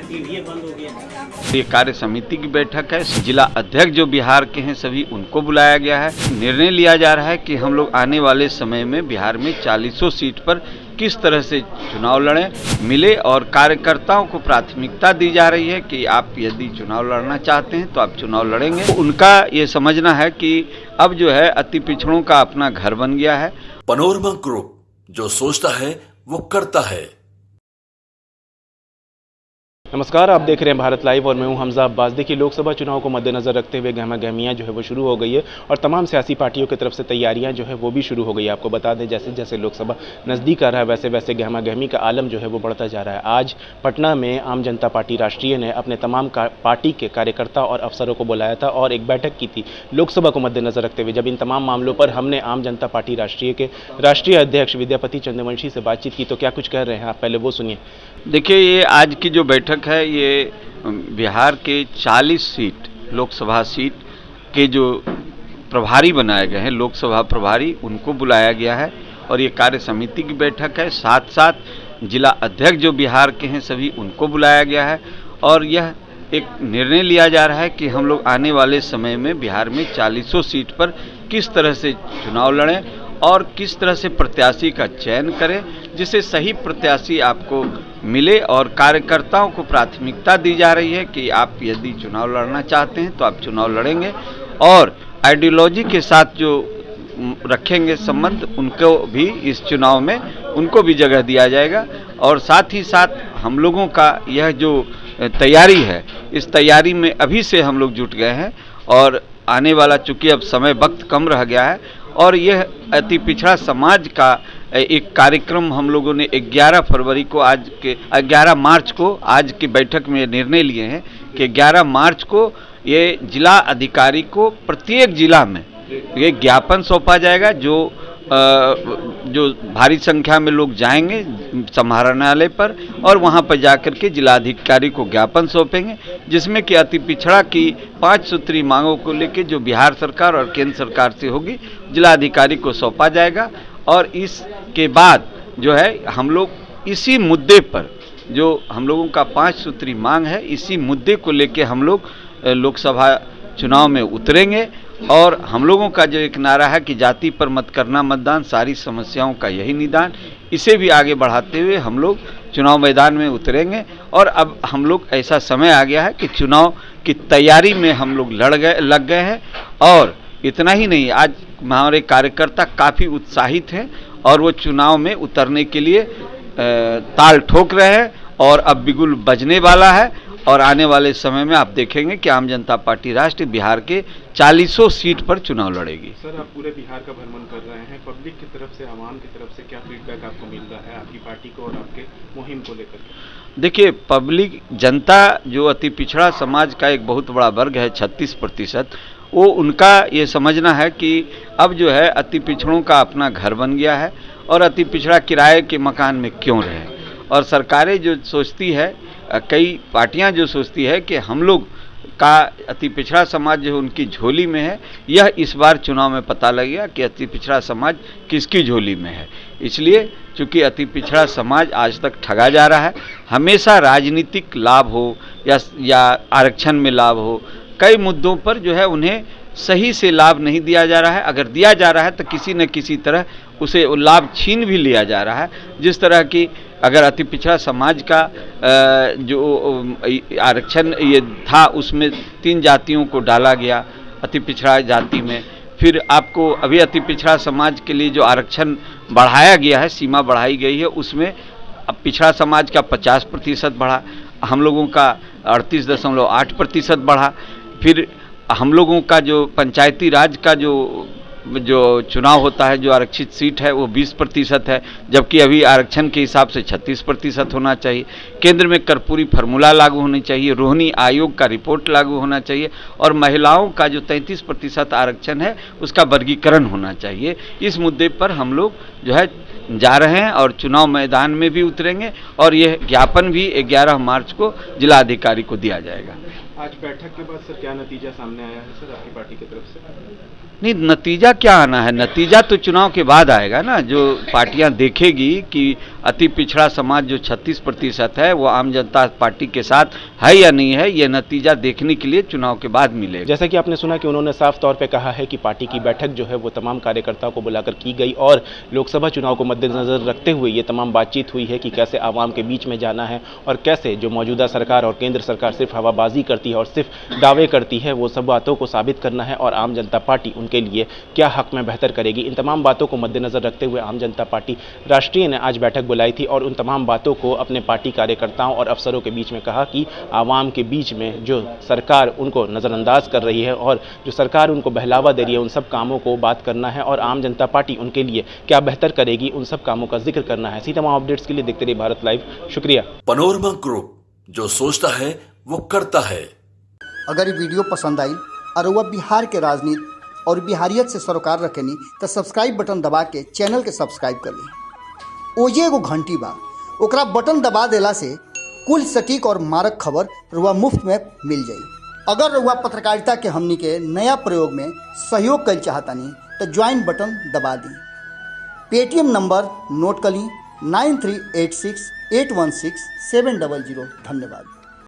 TV बंद हो गया। ये कार्य समिति की बैठक है। जिला अध्यक्ष जो बिहार के हैं सभी उनको बुलाया गया है। निर्णय लिया जा रहा है कि हम लोग आने वाले समय में बिहार में 40 सीट पर किस तरह से चुनाव लड़ें मिले, और कार्यकर्ताओं को प्राथमिकता दी जा रही है कि आप यदि चुनाव लड़ना चाहते हैं तो आप चुनाव लड़ेंगे। तो उनका ये समझना है कि अब जो है अति पिछड़ों का अपना घर बन गया है। पनोरमा ग्रुप, जो सोचता है वो करता है। नमस्कार, आप देख रहे हैं भारत लाइव और मैं हूं हमजा अब्बास। देखिए, लोकसभा चुनाव को मद्देनजर रखते हुए गहमा गहमियाँ जो है वो शुरू हो गई है और तमाम सियासी पार्टियों की तरफ से तैयारियां जो है वो भी शुरू हो गई है। आपको बता दें, जैसे जैसे लोकसभा नज़दीक आ रहा है वैसे वैसे गहमा गहमी का आलम जो है वो बढ़ता जा रहा है। आज पटना में आम जनता पार्टी राष्ट्रीय ने अपने तमाम पार्टी के कार्यकर्ता और अफसरों को बुलाया था और एक बैठक की थी लोकसभा को मद्देनजर रखते हुए। जब इन तमाम मामलों पर हमने आम जनता पार्टी राष्ट्रीय के राष्ट्रीय अध्यक्ष विद्यापति चंद्रवंशी से बातचीत की, तो क्या कुछ कह रहे हैं आप, पहले वो सुनिए। देखिए, ये आज की जो बैठक है ये बिहार के 40 सीट लोकसभा सीट के जो प्रभारी बनाए गए हैं, लोकसभा प्रभारी, उनको बुलाया गया है और ये कार्य समिति की बैठक है। साथ साथ जिला अध्यक्ष जो बिहार के हैं सभी उनको बुलाया गया है और यह एक निर्णय लिया जा रहा है कि हम लोग आने वाले समय में बिहार में 40 सीट पर किस तरह से चुनाव लड़ें और किस तरह से प्रत्याशी का चयन करें जिससे सही प्रत्याशी आपको मिले, और कार्यकर्ताओं को प्राथमिकता दी जा रही है कि आप यदि चुनाव लड़ना चाहते हैं तो आप चुनाव लड़ेंगे, और आइडियोलॉजी के साथ जो रखेंगे संबंध उनको भी इस चुनाव में उनको भी जगह दिया जाएगा। और साथ ही साथ हम लोगों का यह जो तैयारी है, इस तैयारी में अभी से हम लोग जुट गए हैं और आने वाला, चूँकि अब समय वक्त कम रह गया है, और यह अति पिछड़ा समाज का एक कार्यक्रम हम लोगों ने 11 मार्च को आज की बैठक में निर्णय लिए हैं कि 11 मार्च को ये जिला अधिकारी को प्रत्येक जिला में ये ज्ञापन सौंपा जाएगा। जो भारी संख्या में लोग जाएंगे समाहरणालय पर और वहां पर जाकर के जिलाधिकारी को ज्ञापन सौंपेंगे, जिसमें कि अति पिछड़ा की 5 सूत्री मांगों को लेकर जो बिहार सरकार और केंद्र सरकार से होगी जिलाधिकारी को सौंपा जाएगा। और इसके बाद जो है हम लोग इसी मुद्दे पर, जो हम लोगों का 5 सूत्री मांग है, इसी मुद्दे को लेकर हम लोग लोकसभा चुनाव में उतरेंगे। और हम लोगों का जो एक नारा है कि जाति पर मत करना मतदान, सारी समस्याओं का यही निदान, इसे भी आगे बढ़ाते हुए हम लोग चुनाव मैदान में उतरेंगे। और अब हम लोग, ऐसा समय आ गया है कि चुनाव की तैयारी में हम लोग लग गए हैं। और इतना ही नहीं, आज हमारे कार्यकर्ता काफ़ी उत्साहित हैं और वो चुनाव में उतरने के लिए ताल ठोक रहे हैं और अब बिगुल बजने वाला है। और आने वाले समय में आप देखेंगे कि आम जनता पार्टी राष्ट्र बिहार के 40 सीट पर चुनाव लड़ेगी। सर, आप पूरे बिहार का भ्रमण कर रहे हैं, पब्लिक की तरफ से, आवाम की तरफ से क्या फीडबैक आपको मिल रहा है आपकी पार्टी को और आपके मुहिम को लेकर? देखिए, पब्लिक जनता जो अति पिछड़ा समाज का एक बहुत बड़ा वर्ग है 36%, वो उनका ये समझना है कि अब जो है अति पिछड़ों का अपना घर बन गया है और अति पिछड़ा किराए के मकान में क्यों रहे। और सरकारें जो सोचती है, कई पार्टियां जो सोचती है कि हम लोग का अति पिछड़ा समाज जो उनकी झोली में है, यह इस बार चुनाव में पता लग गया कि अति पिछड़ा समाज किसकी झोली में है। इसलिए चूँकि अति पिछड़ा समाज आज तक ठगा जा रहा है, हमेशा राजनीतिक लाभ हो या आरक्षण में लाभ हो, कई मुद्दों पर जो है उन्हें सही से लाभ नहीं दिया जा रहा है। अगर दिया जा रहा है तो किसी न किसी तरह उसे लाभ छीन भी लिया जा रहा है। जिस तरह की अगर अति पिछड़ा समाज का जो आरक्षण ये था, उसमें 3 जातियों को डाला गया अति पिछड़ा जाति में। फिर आपको अभी अति पिछड़ा समाज के लिए जो आरक्षण बढ़ाया गया है, सीमा बढ़ाई गई है, उसमें अब पिछड़ा समाज का 50% बढ़ा, हम लोगों का 38.8% बढ़ा। फिर हम लोगों का जो पंचायती राज का जो चुनाव होता है, जो आरक्षित सीट है, वो 20% है, जबकि अभी आरक्षण के हिसाब से 36% होना चाहिए। केंद्र में कर्पूरी फार्मूला लागू होनी चाहिए, रोहिणी आयोग का रिपोर्ट लागू होना चाहिए, और महिलाओं का जो 33% आरक्षण है उसका वर्गीकरण होना चाहिए। इस मुद्दे पर हम लोग जो है जा रहे हैं और चुनाव मैदान में भी उतरेंगे और यह ज्ञापन भी 11 मार्च को जिलाधिकारी को दिया जाएगा। आज बैठक के बाद सर क्या नतीजा सामने आया है सर आपकी पार्टी की तरफ से? नहीं, नतीजा क्या आना है, नतीजा तो चुनाव के बाद आएगा ना। जो पार्टियां देखेगी कि अति पिछड़ा समाज जो 36% है वो आम जनता पार्टी के साथ है या नहीं है, ये नतीजा देखने के लिए चुनाव के बाद मिलेगा। जैसा कि आपने सुना कि उन्होंने साफ तौर पे कहा है कि पार्टी की बैठक जो है वो तमाम कार्यकर्ताओं को बुलाकर की गई और लोकसभा चुनाव को मद्देनजर रखते हुए ये तमाम बातचीत हुई है कि कैसे आवाम के बीच में जाना है और कैसे जो मौजूदा सरकार और केंद्र सरकार सिर्फ हवाबाजी करती है और सिर्फ दावे करती है, वो सब बातों को साबित करना है और आम जनता पार्टी उनके लिए क्या हक में बेहतर करेगी। इन तमाम बातों को मद्देनजर रखते हुए आम जनता पार्टी राष्ट्रीय ने आज बैठक बुलाई थी और उन तमाम बातों को अपने पार्टी कार्यकर्ताओं और अफसरों के बीच में कहा कि आवाम के बीच में जो सरकार उनको नज़रअंदाज कर रही है और जो सरकार उनको बहलावा दे रही है, उन सब कामों को बात करना है और आम जनता पार्टी उनके लिए क्या बेहतर करेगी, उन सब कामों का जिक्र करना है। इसी तमाम अपडेट्स के लिए देखते रहिए भारत लाइव। शुक्रिया। पनोरमा ग्रुप, जो सोचता है वो करता है। अगर ये वीडियो पसंद आई और वह बिहार के राजनीति और बिहारियत से सरोकार रखेनी तो सब्सक्राइब बटन दबा के चैनल के सब्सक्राइब कर ली। ओजे एगो घंटी बा, ओकरा बटन दबा देला से कुल सटीक और मारक खबर रुआ मुफ्त में मिल जाई। अगर रुआ पत्रकारिता के हमनी के नया प्रयोग में सहयोग कर चाहतानी तो ज्वाइन बटन दबा दी। पेटीएम नंबर नोट कर ली 9386816700। धन्यवाद।